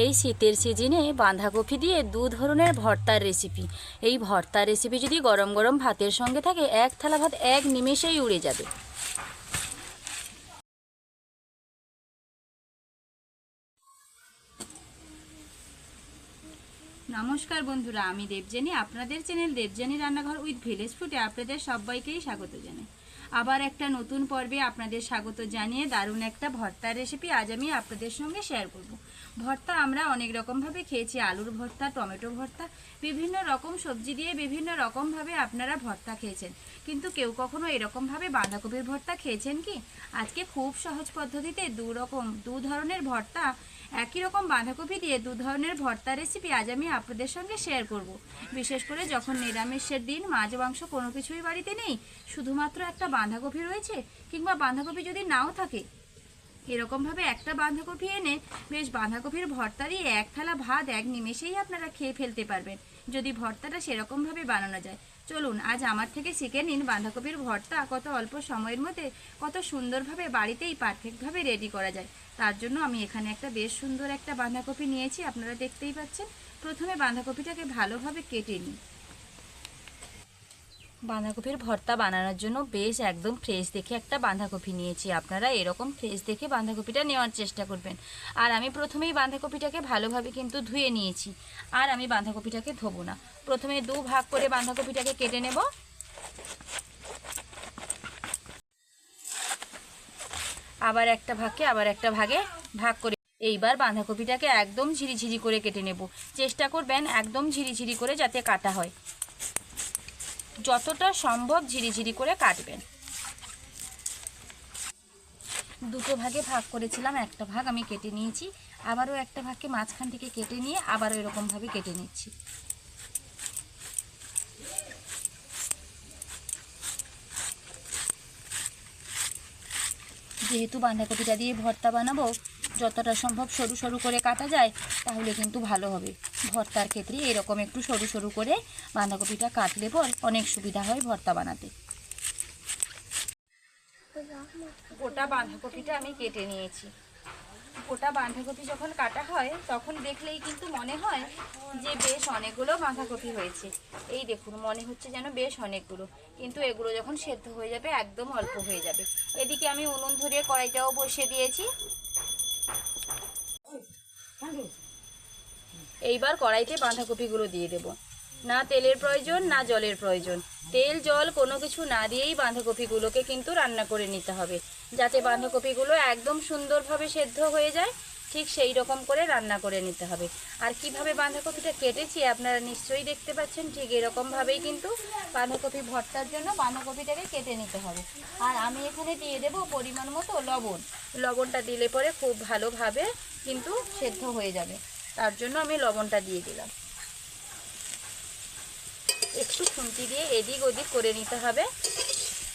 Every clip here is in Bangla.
এই শীতের সিজনে বাঁধাকপি দিয়ে দু ধরনের ভর্তার রেসিপি। এই ভর্তার রেসিপি যদি গরম গরম ভাতের সঙ্গে থাকে, এক থালা ভাত এক নিমেষেই উড়ে যাবে। নমস্কার বন্ধুরা, আমি দেবজানি। আপনাদের চ্যানেল দেবজানি রান্নাঘর উইথ ভিলেজ ফুডে আপনাদের সবাইকেই স্বাগত জানাই। আবার একটা নতুন পর্বে আপনাদের স্বাগত জানিয়ে দারুণ একটা ভর্তার রেসিপি আজ আমি আপনাদের সঙ্গে শেয়ার করব। ভর্তা আমরা অনেক রকমভাবে খেয়েছি, আলুর ভর্তা, টমেটো ভর্তা, বিভিন্ন রকম সবজি দিয়ে বিভিন্ন রকমভাবে আপনারা ভর্তা খেয়েছেন, কিন্তু কেউ কখনো এরকমভাবে বাঁধাকপির ভর্তা খেয়েছেন কি? আজকে খুব সহজ পদ্ধতিতে দু ধরনের ভর্তা, একই রকম বাঁধাকপি দিয়ে দু ধরনের ভর্তা রেসিপি আজ আমি আপনাদের সঙ্গে শেয়ার করব। বিশেষ করে যখন নিরামিষের দিন, মাছ মাংস কোনো কিছুই বাড়িতে নেই, শুধুমাত্র একটা বাঁধাকপি রয়েছে, কিংবা বাঁধাকপি যদি নাও থাকে, এরকমভাবে একটা বাঁধাকপি এনে বেশ বাঁধাকপির ভর্তা দিয়ে এক থালা ভাত এক নিমেষেই আপনারা খেয়ে ফেলতে পারবেন, যদি ভর্তাটা সেরকমভাবে বানানো যায়। চলুন আজ আমার থেকে শিখে নিন বাঁধাকপির ভর্তা কত অল্প সময়ের মধ্যে কত সুন্দরভাবে বাড়িতেই পারফেক্টভাবে রেডি করা যায়। তার জন্য আমি এখানে একটা বেশ সুন্দর একটা বাঁধাকপি নিয়েছি, আপনারা দেখতেই পাচ্ছেন। প্রথমে বাঁধাকপিটাকে ভালোভাবে কেটে নিই। বাঁধাকপির ভর্তা বানানোর জন্য বেশ একদম ফ্রেশ দেখে একটা বাঁধাকপি নিয়েছি। আপনারা এরকম ফ্রেশ দেখে বাঁধাকপিটা নেওয়ার চেষ্টা করবেন। আর আমি প্রথমেই বাঁধাকপিটাকে ভালোভাবে কিন্তু ধুয়ে নিয়েছি, আর আমি বাঁধাকপিটাকে ধোবো না। প্রথমে দু ভাগ করে বাঁধাকপিটাকে কেটে নেব। আবার একটা ভাগে ভাগ করে এইবার বাঁধাকপিটাকে একদম ঝিরিঝিরি করে কেটে নেব। চেষ্টা করবেন একদম ঝিরিঝিরি করে যাতে কাটা হয়, যতটা সম্ভব ঝিরিঝিরি করে কাটবেন। দুটো ভাগে ভাগ করেছিলাম, একটা ভাগ আমি কেটে নিয়েছি, আবারও একটা ভাগকে মাঝখান থেকে কেটে নিয়ে আবারও এরকমভাবে কেটে নিচ্ছি। যেহেতু বাঁধাকপিটা দিয়ে ভর্তা বানাবো, যতটা সম্ভব সরু সরু করে কাটা যায় তাহলে কিন্তু ভালো হবে। ভর্তার ক্ষেত্রে এরকম একটু সরু সরু করে বাঁধাকপিটা কাটলে পর অনেক সুবিধা হয় ভর্তা বানাতে। গোটা বাঁধাকপিটা আমি কেটে নিয়েছি। গোটা বাঁধাকপি যখন কাটা হয় তখন দেখলেই কিন্তু মনে হয় যে বেশ অনেকগুলো বাঁধাকপি হয়েছে। এই দেখুন, মনে হচ্ছে যেন বেশ অনেকগুলো, কিন্তু এগুলো যখন সেদ্ধ হয়ে যাবে একদম অল্প হয়ে যাবে। এদিকে আমি উনুন ধরিয়ে কড়াইটাও বসিয়ে দিয়েছি। এইবার কড়াইতে বাঁধাকপিগুলো দিয়ে দেব। না তেলের প্রয়োজন না জলের প্রয়োজন, তেল জল কোনো কিছু না দিয়েই বাঁধাকপিগুলোকে কিন্তু রান্না করে নিতে হবে, যাতে বাঁধাকপিগুলো একদম সুন্দরভাবে সেদ্ধ হয়ে যায়। ঠিক সেই রকম করে রান্না করে নিতে হবে। আর কিভাবে বাঁধাকপিটা কেটেছি আপনারা নিশ্চয়ই দেখতে পাচ্ছেন, ঠিক এরকমভাবেই কিন্তু বাঁধাকপি ভর্তার জন্য বাঁধাকপিটাকে কেটে নিতে হবে। আর আমি এখানে দিয়ে দেব পরিমাণ মতো লবণ। লবণটা দিলে পরে খুব ভালোভাবে কিন্তু সেদ্ধ হয়ে যাবে, তার জন্য আমি লবণটা দিয়ে দিলাম। একটু খুন্তি দিয়ে এদিক ওদিক করে নিতে হবে।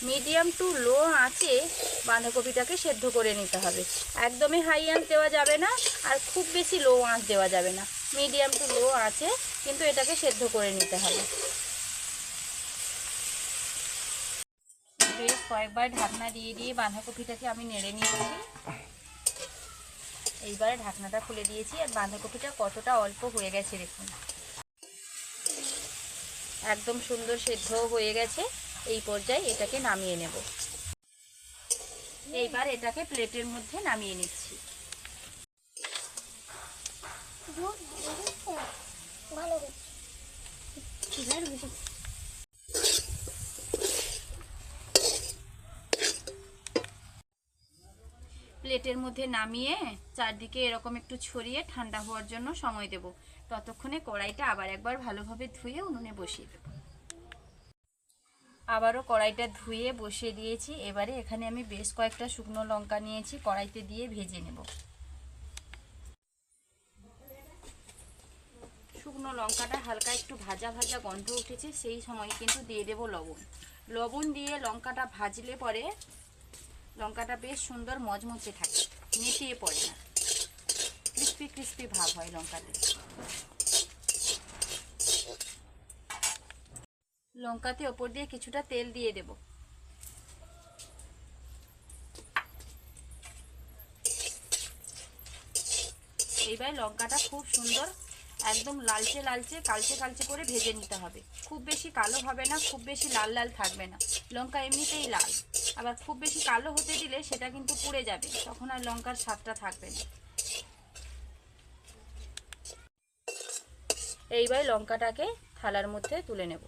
মিডিয়াম টু লো আঁচে বাঁধাকপিটাকে সেদ্ধ করে নিতে হবে। একদমই হাই আঁচ দেওয়া যাবে না, আর খুব বেশি লো আঁচ দেওয়া যাবে না। মিডিয়াম টু লো আঁচে কিন্তু এটাকে সেদ্ধ করে নিতে হবে। বেশ কয়েকবার ঢাকনা দিয়ে দিয়ে বাঁধাকপিটাকে আমি নেড়ে নিয়েছি। এইবারে ঢাকনাটা খুলে দিয়েছি, আর বাঁধাকপিটা কতটা অল্প হয়ে গেছে দেখুন, একদম সুন্দর সেদ্ধ হয়ে গেছে। এই পর্যায়ে এটাকে নামিয়ে নেব। এইবার এটাকে প্লেটের মধ্যে নামিয়ে নিচ্ছি। প্লেটের মধ্যে নামিয়ে চারদিকে এরকম একটু ছড়িয়ে ঠান্ডা হওয়ার জন্য সময় দেব। ততক্ষণে কড়াইটা আবার একবার ভালোভাবে ধুয়ে উনুনে বসিয়ে দেব। আবারও কড়াইটা ধুয়ে বসিয়ে দিয়েছি। এবারে এখানে আমি বেশ কয়েকটা শুকনো লঙ্কা নিয়েছি, কড়াইতে দিয়ে ভেজে নেব। শুকনো লঙ্কাটা হালকা একটু ভাজা ভাজা গন্ধ উঠেছে, সেই সময় কিন্তু দিয়ে দেব লবণ। লবণ দিয়ে লঙ্কাটা ভাজলে পরে লঙ্কাটা বেশ সুন্দর মচমচে থাকে, নেতিয়ে পড়ে না, ক্রিস্পি ক্রিস্পি ভাব হয় লঙ্কাতে। লঙ্কাতে ওপর দিয়ে কিছুটা তেল দিয়ে দেব। এইবার লঙ্কাটা খুব সুন্দর একদম লালচে লালচে কালচে কালচে করে ভেজে নিতে হবে। খুব বেশি কালো হবে না, খুব বেশি লাল লাল থাকবে না। লঙ্কা এমনিতেই লাল, আবার খুব বেশি কালো হতে দিলে সেটা কিন্তু পুড়ে যাবে, তখন আর লঙ্কার স্বাদটা থাকবে না। এইবার লঙ্কাটাকে থালার মধ্যে তুলে নেব।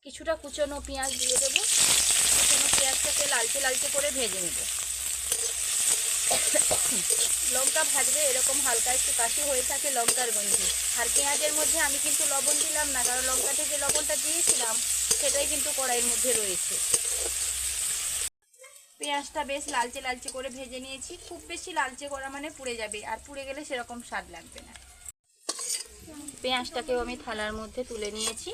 কিছুটা কুচনো পেঁয়াজ দিয়ে দেবো। কুচনো পেঁয়াজটাকে লালচে লালচে করে ভেজে নেব। লঙ্কা ভাজবে এরকম হালকা একটু কাশি হয়ে থাকে লঙ্কার গন্ধে। আর পেঁয়াজের মধ্যে আমি কিন্তু লবণ দিলাম না, কারণ লঙ্কাতে যে লবণটা দিয়েছিলাম সেটাই কিন্তু কড়াইয়ের মধ্যে রয়েছে। পেঁয়াজটা বেশ লালচে লালচে করে ভেজে নিয়েছি। খুব বেশি লালচে করা মানে পুড়ে যাবে, আর পুড়ে গেলে সেরকম স্বাদ লাগবে না। পেঁয়াজটাকেও আমি থালার মধ্যে তুলে নিয়েছি।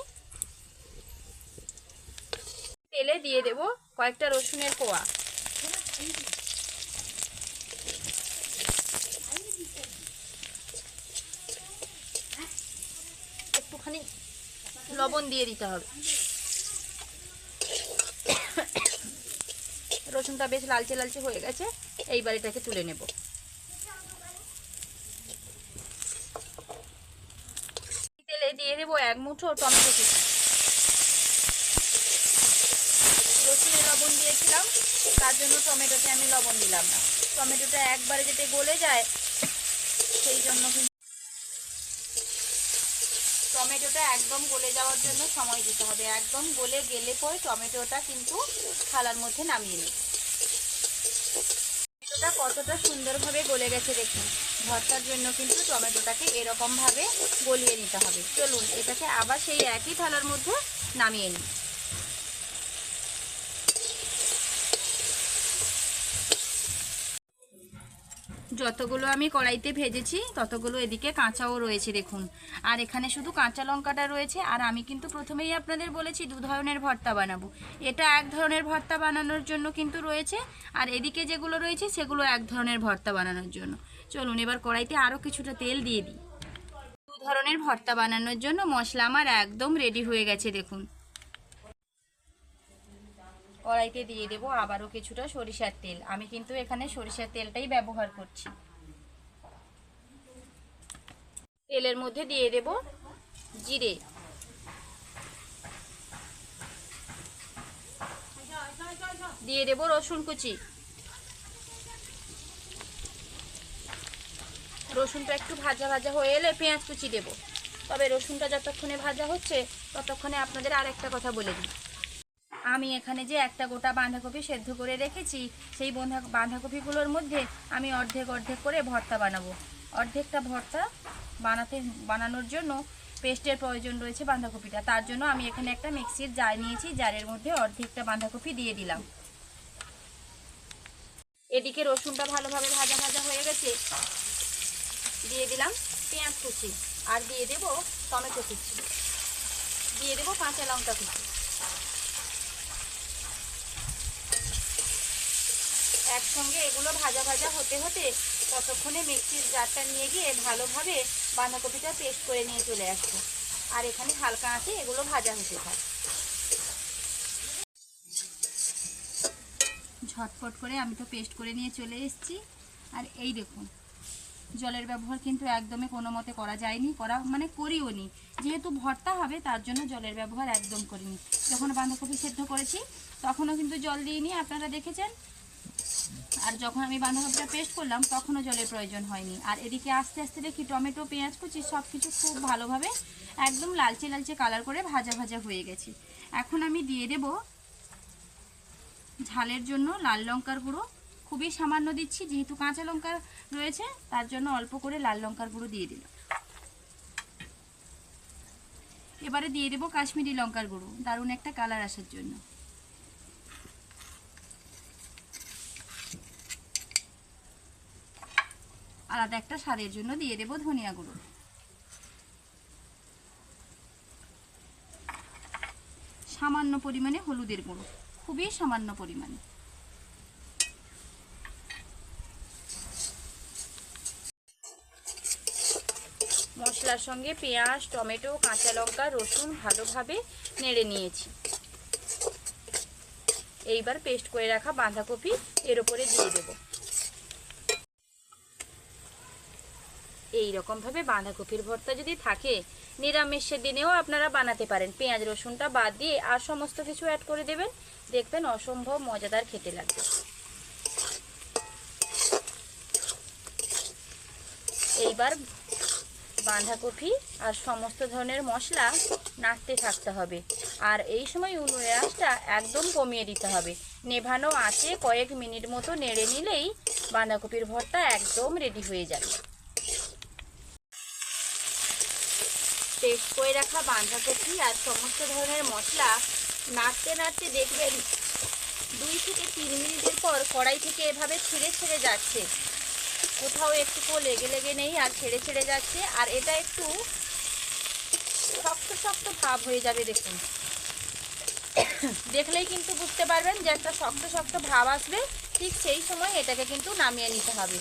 তেলে দিয়ে দেব কয়েকটা রসুনের কোয়া। একটুখানি লবণ দিয়ে দিতে হবে। রসুনটা বেশ লালচে লালচে হয়ে গেছে, এইবার এটাকে তুলে নেব। তেলে দিয়ে দেবো 1 মুঠো টমেটো কুচি। রসুনে লবণ দিয়েছিলাম, তার জন্য টমেটোতে আমি লবণ দিলাম না। টমেটোটা একবারে যাতে গলে যায় সেই জন্য কিন্তু টমেটোটা একদম গলে যাওয়ার জন্য সময় দিতে হবে। একদম গলে গেলে পরে টমেটোটা কিন্তু থালার মধ্যে নামিয়ে নিই। টমেটোটা কতটা সুন্দরভাবে গলে গেছে দেখুন। ভর্তার জন্য কিন্তু টমেটোটাকে এরকমভাবে গলিয়ে নিতে হবে। চলুন এটাকে আবার সেই একই থালার মধ্যে নামিয়ে নিই। যতগুলো আমি কড়াইতে ভেজেছি ততগুলো এদিকে কাঁচাও রয়েছে দেখুন। আর এখানে শুধু কাঁচা লঙ্কাটা রয়েছে। আর আমি কিন্তু প্রথমেই আপনাদের বলেছি 2 ধরনের ভর্তা বানাবো। এটা এক ধরনের ভর্তা বানানোর জন্য কিন্তু রয়েছে, আর এদিকে যেগুলো রয়েছে সেগুলো এক ধরনের ভর্তা বানানোর জন্য। চলুন এবার কড়াইতে আরও কিছুটা তেল দিয়ে দিই। 2 ধরনের ভর্তা বানানোর জন্য মশলা আমার একদম রেডি হয়ে গেছে দেখুন। কড়াইতে দিয়ে দেবো আবারও কিছুটা সরিষার তেল। আমি কিন্তু এখানে সরিষার তেলটাই ব্যবহার করছি। তেলের মধ্যে দিয়ে দেব জিরে, দিয়ে দেব রসুন কুচি। রসুনটা একটু ভাজা ভাজা হয়ে এলে পেঁয়াজ কুচি দেব। তবে রসুনটা যতক্ষণে ভাজা হচ্ছে ততক্ষণে আপনাদের আরেকটা কথা বলে দিই। আমি এখানে যে একটা গোটা বাঁধাকপি সেদ্ধ করে রেখেছি, সেই বাঁধাকপিগুলোর মধ্যে আমি অর্ধেক অর্ধেক করে ভর্তা বানাবো। অর্ধেকটা ভর্তা বানানোর জন্য পেস্টের প্রয়োজন রয়েছে বাঁধাকপিটা। তার জন্য আমি এখানে একটা মিক্সির জার নিয়েছি, জারের মধ্যে অর্ধেকটা বাঁধাকপি দিয়ে দিলাম। এদিকে রসুনটা ভালোভাবে ভাজা ভাজা হয়ে গেছে, দিয়ে দিলাম পেঁয়াজ কুচি, আর দিয়ে দেব টমেটো কুচি, দিয়ে দেব কাঁচা লঙ্কা কুচি। একসঙ্গে এগুলো ভাজা ভাজা হতে হতে ততক্ষণে মিক্সির জারটা নিয়ে গিয়ে ভালোভাবে বাঁধাকপিটা পেস্ট করে নিয়ে চলে আসবো। আর এখানে হালকা আঁচে এগুলো ভাজা হতে থাকে। ঝটপট করে আমি তো পেস্ট করে নিয়ে চলে এসেছি। আর এই দেখুন, জলের ব্যবহার কিন্তু একদমই কোনো মতে করা যায়নি, করিও নি। যেহেতু ভর্তা হবে তার জন্য জলের ব্যবহার একদম করিনি। যখন বাঁধাকপি সেদ্ধ করেছি তখনও কিন্তু জল দিইনি, আপনারা দেখেছেন। আর যখন আমি বাঁধাকপিটা পেস্ট করলাম তখনও জলের প্রয়োজন হয়নি। আর এদিকে আস্তে আস্তে দেখি টমেটো পেঁয়াজ কুচি সব কিছু খুব ভালোভাবে একদম লালচে লালচে কালার করে ভাজা ভাজা হয়ে গেছে। এখন আমি দিয়ে দেব ঝালের জন্য লাল লঙ্কার গুঁড়ো। খুবই সামান্য দিচ্ছি, যেহেতু কাঁচা লঙ্কা রয়েছে তার জন্য অল্প করে লাল লঙ্কার গুঁড়ো দিয়ে দিলাম। এবারে দিয়ে দেব কাশ্মীরি লঙ্কার গুঁড়ো, দারুণ একটা কালার আসার জন্য। আলাদা একটা স্বাদের জন্য দিয়ে দেব ধনিয়া গুঁড়ো। সামান্য পরিমাণে হলুদের গুঁড়ো, খুবই সামান্য পরিমাণে। মশলার সঙ্গে পেঁয়াজ, টমেটো, কাঁচা লঙ্কা, রসুন ভালোভাবে নেড়ে নিয়েছি। এইবার পেস্ট করে রাখা বাঁধাকপি এর উপরে দিয়ে দেব। এই রকমভাবে বাঁধাকপির ভর্তা যদি থাকে, নিরামিষের দিনেও আপনারা বানাতে পারেন। পেঁয়াজ রসুনটা বাদ দিয়ে আর সমস্ত কিছু অ্যাড করে দেবেন, দেখবেন অসম্ভব মজাদার খেতে লাগবে। এইবার বাঁধাকপি আর সমস্ত ধরনের মশলা নাড়তে থাকতে হবে, আর এই সময় উনুনের আঁচটা একদম কমিয়ে দিতে হবে। নেভানো আঁচে কয়েক মিনিট মতো নেড়ে নিলেই বাঁধাকপির ভর্তা একদম রেডি হয়ে যাবে। পেস্ট করে রাখা বাঁধাকপি আর সমস্ত ধরনের মশলা নাড়তে নাড়তে দেখবেন 2 থেকে 3 মিনিটের পর কড়াই থেকে এভাবে ছেড়ে ছেড়ে যাচ্ছে, কোথাও একটুকু লেগে লেগে নেই, আর ছেড়ে ছেড়ে যাচ্ছে। আর এটা একটু শক্ত শক্ত ভাব হয়ে যাবে। দেখুন, দেখলেই কিন্তু বুঝতে পারবেন যে একটা শক্ত শক্ত ভাব আসবে, ঠিক সেই সময় এটাকে কিন্তু নামিয়ে নিতে হবে।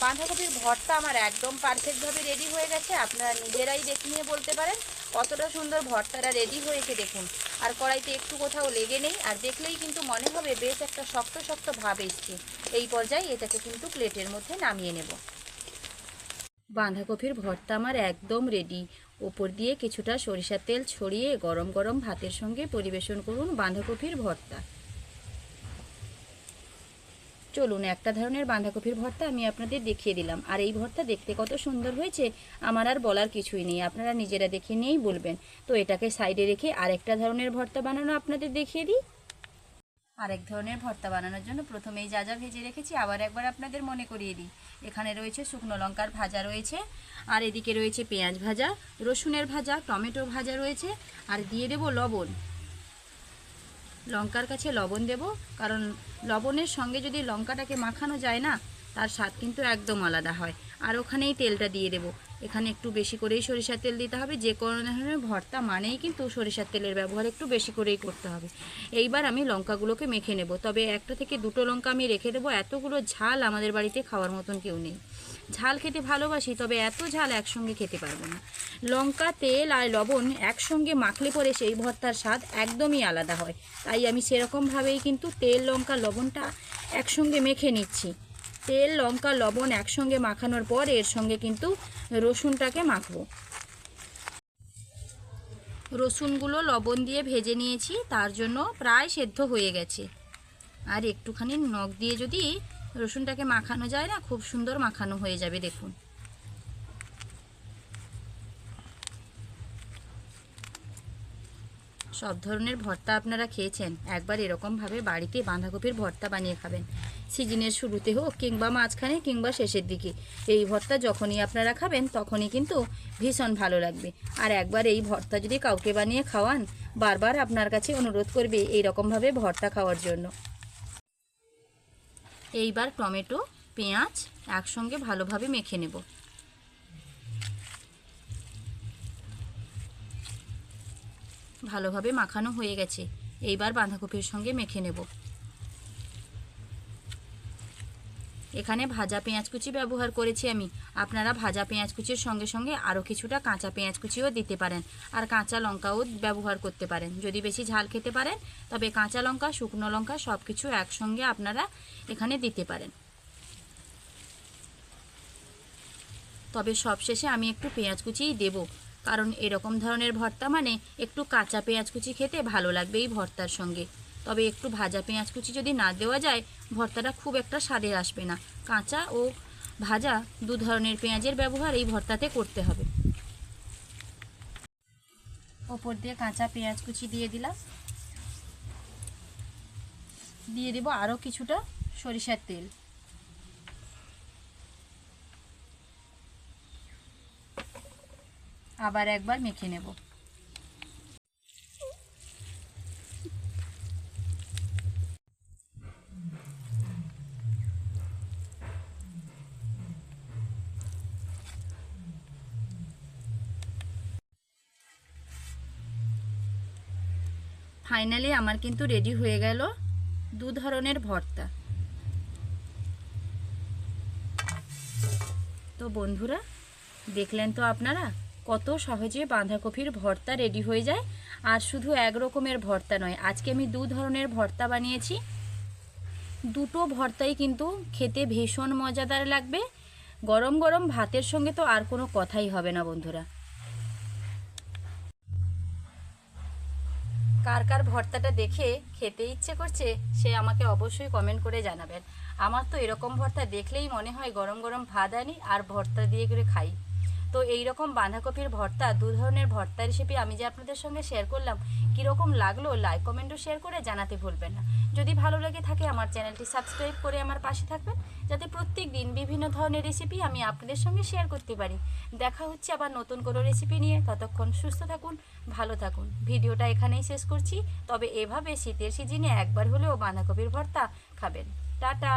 বাঁধাকপির ভর্তা আমার একদম পারফেক্টভাবে রেডি হয়ে গেছে। আপনারা নিজেরাই দেখে নিয়ে বলতে পারেন কতটা সুন্দর ভর্তাটা রেডি হয়েছে। দেখুন, আর কড়াইতে একটু কোথাও লেগে নেই, আর দেখলেই কিন্তু মনে হবে বেশ একটা শক্ত শক্ত ভাব এসছে। এই পর্যায়ে এটাকে কিন্তু প্লেটের মধ্যে নামিয়ে নেব। বাঁধাকপির ভর্তা আমার একদম রেডি। ওপর দিয়ে কিছুটা সরিষার তেল ছড়িয়ে গরম গরম ভাতের সঙ্গে পরিবেশন করুন বাঁধাকপির ভর্তা। চলুন, একটা ধরনের বাঁধাকপির ভর্তা আমি আপনাদের দেখিয়ে দিলাম। আর এই ভর্তা দেখতে কত সুন্দর হয়েছে আমার আর বলার কিছুই নেই, আপনারা নিজেরা দেখে নিয়েই বলবেন। তো এটাকে সাইডে রেখে আরেকটা ধরনের ভর্তা বানানো আপনাদের দেখিয়ে দিই। আরেক ধরনের ভর্তা বানানোর জন্য প্রথমেই যা যা ভেজে রেখেছি আবার একবার আপনাদের মনে করিয়ে দিই। এখানে রয়েছে শুকনো লঙ্কার ভাজা রয়েছে, আর এদিকে রয়েছে পেঁয়াজ ভাজা, রসুনের ভাজা, টমেটো ভাজা রয়েছে, আর দিয়ে দেব লবণ। লঙ্কার কাছে লবণ দেব, কারণ লবণের সঙ্গে যদি লঙ্কাটাকে মাখানো যায় না, তার স্বাদ কিন্তু একদম আলাদা হয়। আর ওখানেই তেলটা দিয়ে দেব। এখানে একটু বেশি করেই সরিষার তেল দিতে হবে, যে কোনো ধরনের ভর্তা মানেই কিন্তু সরিষার তেলের ব্যবহার একটু বেশি করেই করতে হবে। এইবার আমি লঙ্কাগুলোকে মেখে নেব, তবে 1 থেকে 2 লঙ্কা আমি রেখে দেবো। এতগুলো ঝাল আমাদের বাড়িতে খাওয়ার মতন কেউ নেই। ঝাল খেতে ভালোবাসি, তবে এত ঝাল একসঙ্গে খেতে পারবো না। লঙ্কা, তেল আর লবণ একসঙ্গে মাখলে পরে সেই ভর্তার স্বাদ একদমই আলাদা হয়। তাই আমি সেরকমভাবেই কিন্তু তেল, লঙ্কা, লবণটা একসঙ্গে মেখে নিচ্ছি। তেল, লঙ্কা, লবণ একসঙ্গে মাখানোর পর এর সঙ্গে কিন্তু রসুনটাকে মাখবো। রসুনগুলো লবণ দিয়ে ভেজে নিয়েছি, তার জন্য প্রায় সেদ্ধ হয়ে গেছে। আর একটুখানি নখ দিয়ে যদি রসুনটাকে মাখানো যায় না, খুব সুন্দর মাখানো হয়ে যাবে। দেখুন, সব ধরনের ভর্তা আপনারা খেয়েছেন, একবার এরকমভাবে বাড়িতে বাঁধাকপির ভর্তা বানিয়ে খাবেন। সিজনের শুরুতে হোক কিংবা মাঝখানে কিংবা শেষের দিকে, এই ভর্তা যখনই আপনারা খাবেন তখনই কিন্তু ভীষণ ভালো লাগবে। আর একবার এই ভর্তা যদি কাউকে বানিয়ে খাওয়ান, বারবার আপনার কাছে অনুরোধ করবে এই রকমভাবে ভর্তা খাওয়ার জন্য। এইবার টমেটো, পেঁয়াজ একসঙ্গে ভালোভাবে মেখে নেব। ভালোভাবে মাখানো হয়ে গেছে, এইবার বাঁধাকপির সঙ্গে মেখে নেব। এখানে ভাজা পেঁয়াজ কুচি ব্যবহার করেছি আমি। আপনারা ভাজা পেঁয়াজ কুচির সঙ্গে সঙ্গে আরও কিছুটা কাঁচা পেঁয়াজ কুচিও দিতে পারেন, আর কাঁচা লঙ্কাও ব্যবহার করতে পারেন। যদি বেশি ঝাল খেতে পারেন তবে কাঁচা লঙ্কা, শুকনো লঙ্কা সব কিছু একসঙ্গে আপনারা এখানে দিতে পারেন। তবে সবশেষে আমি একটু পেঁয়াজ কুচিই দেব, কারণ এরকম ধরনের ভর্তা মানে একটু কাঁচা পেঁয়াজ কুচি খেতে ভালো লাগবে এই ভর্তার সঙ্গে। তবে একটু ভাজা পেঁয়াজ কুচি যদি না দেওয়া যায়, ভর্তাটা খুব একটা স্বাদের আসবে না। কাঁচা ও ভাজা 2 ধরনের পেঁয়াজের ব্যবহার এই ভর্তাতে করতে হবে। ওপর দিয়ে কাঁচা পেঁয়াজ কুচি দিয়ে দিলাম, দিয়ে দেব আরও কিছুটা সরিষার তেল। আবার একবার মেখে নেব। ফাইনালি আমার কিন্তু রেডি হয়ে গেল 2 ধরনের ভর্তা। তো বন্ধুরা, দেখলেন তো আপনারা কত সহজে বাঁধাকপির ভর্তা রেডি হয়ে যায়। আর শুধু এক রকমের ভর্তা নয়, আজকে আমি 2 ধরনের ভর্তা বানিয়েছি। দুটো ভর্তাই কিন্তু খেতে ভীষণ মজাদার লাগবে। গরম গরম ভাতের সঙ্গে তো আর কোনো কথাই হবে না বন্ধুরা। কার কার ভর্তাটা দেখে খেতে ইচ্ছে করছে সে আমাকে অবশ্যই কমেন্ট করে জানাবেন। আমার তো এরকম ভর্তা দেখলেই মনে হয় গরম গরম ভাত আনি আর ভর্তা দিয়ে করে খাই। তো এই রকম বাঁধাকপির ভর্তা, দু ধরনের ভর্তা রেসিপি আমি যে আপনাদের সঙ্গে শেয়ার করলাম, কীরকম লাগলো লাইক কমেন্টও শেয়ার করে জানাতে ভুলবেন না। যদি ভালো লেগে থাকে আমার চ্যানেলটি সাবস্ক্রাইব করে আমার পাশে থাকবেন, যাতে প্রত্যেক দিন বিভিন্ন ধরনের রেসিপি আমি আপনাদের সঙ্গে শেয়ার করতে পারি। দেখা হচ্ছে আবার নতুন কোনো রেসিপি নিয়ে। ততক্ষণ সুস্থ থাকুন, ভালো থাকুন। ভিডিওটা এখানেই শেষ করছি। তবে এভাবে শীতের সিজনে একবার হলেও বাঁধাকপির ভর্তা খাবেন। টাটা।